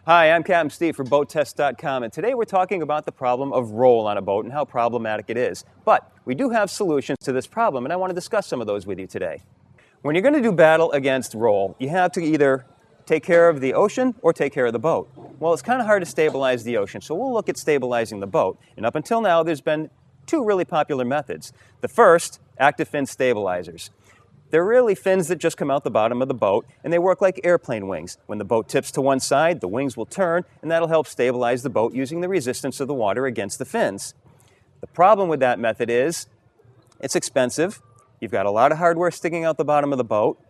Hi, I'm Captain Steve for BoatTEST.com, and today we're talking about the problem of roll on a boat and how problematic it is. But we do have solutions to this problem, and I want to discuss some of those with you today. When you're going to do battle against roll, you have to either take care of the ocean or take care of the boat. Well, it's kind of hard to stabilize the ocean, so we'll look at stabilizing the boat. And up until now, there's been two really popular methods. The first, active fin stabilizers. They're really fins that just come out the bottom of the boat, and they work like airplane wings. When the boat tips to one side, the wings will turn, and that'll help stabilize the boat using the resistance of the water against the fins. The problem with that method is it's expensive. You've got a lot of hardware sticking out the bottom of the boat.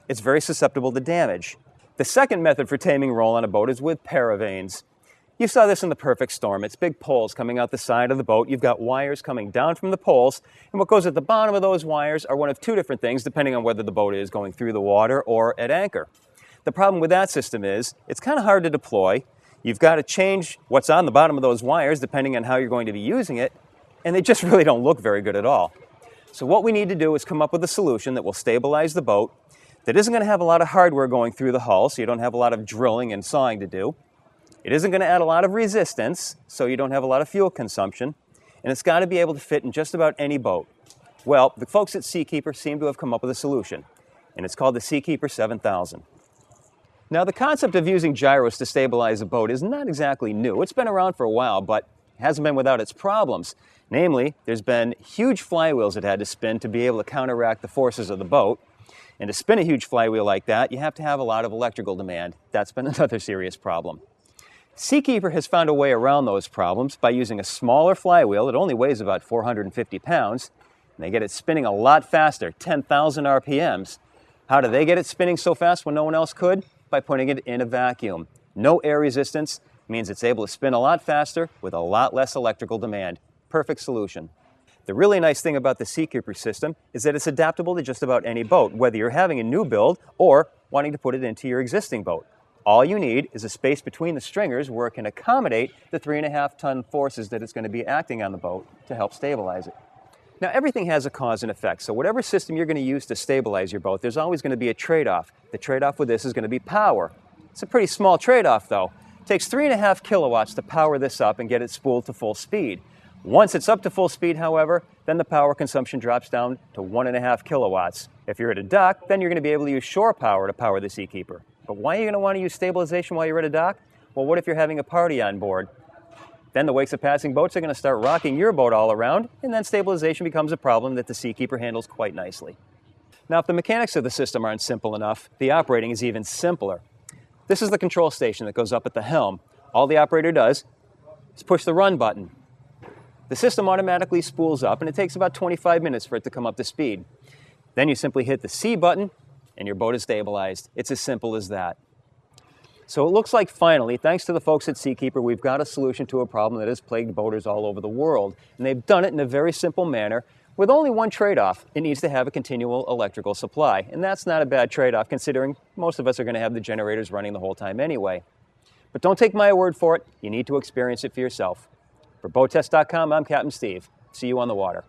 It's very susceptible to damage. The second method for taming roll on a boat is with paravanes. You saw this in the perfect storm. It's big poles coming out the side of the boat. You've got wires coming down from the poles, and what goes at the bottom of those wires are one of two different things, depending on whether the boat is going through the water or at anchor. The problem with that system is it's kind of hard to deploy. You've got to change what's on the bottom of those wires depending on how you're going to be using it, and they just really don't look very good at all. So what we need to do is come up with a solution that will stabilize the boat, that isn't going to have a lot of hardware going through the hull, so you don't have a lot of drilling and sawing to do. It isn't going to add a lot of resistance, so you don't have a lot of fuel consumption, and it's got to be able to fit in just about any boat. Well, the folks at SeaKeeper seem to have come up with a solution, and it's called the SeaKeeper 7000. Now, the concept of using gyros to stabilize a boat is not exactly new. It's been around for a while, but it hasn't been without its problems. Namely, there's been huge flywheels it had to spin to be able to counteract the forces of the boat, and to spin a huge flywheel like that, you have to have a lot of electrical demand. That's been another serious problem. SeaKeeper has found a way around those problems by using a smaller flywheel. It only weighs about 450 pounds, and they get it spinning a lot faster, 10,000 RPMs. How do they get it spinning so fast when no one else could? By putting it in a vacuum. No air resistance means it's able to spin a lot faster with a lot less electrical demand. Perfect solution. The really nice thing about the SeaKeeper system is that it's adaptable to just about any boat, whether you're having a new build or wanting to put it into your existing boat. All you need is a space between the stringers where it can accommodate the 3.5-ton forces that it's going to be acting on the boat to help stabilize it. Now, everything has a cause and effect, so whatever system you're going to use to stabilize your boat, there's always going to be a trade-off. The trade-off with this is going to be power. It's a pretty small trade-off, though. It takes 3.5 kilowatts to power this up and get it spooled to full speed. Once it's up to full speed, however, then the power consumption drops down to 1.5 kilowatts. If you're at a dock, then you're going to be able to use shore power to power the SeaKeeper. But why are you going to want to use stabilization while you're at a dock? Well, what if you're having a party on board? Then the wakes of passing boats are going to start rocking your boat all around, and then stabilization becomes a problem that the SeaKeeper handles quite nicely. Now, if the mechanics of the system aren't simple enough, the operating is even simpler. This is the control station that goes up at the helm. All the operator does is push the run button. The system automatically spools up, and it takes about 25 minutes for it to come up to speed. Then you simply hit the C button, and your boat is stabilized. It's as simple as that. So it looks like finally, thanks to the folks at SeaKeeper, we've got a solution to a problem that has plagued boaters all over the world. And they've done it in a very simple manner with only one trade-off. It needs to have a continual electrical supply. And that's not a bad trade-off considering most of us are going to have the generators running the whole time anyway. But don't take my word for it. You need to experience it for yourself. For BoatTEST.com, I'm Captain Steve. See you on the water.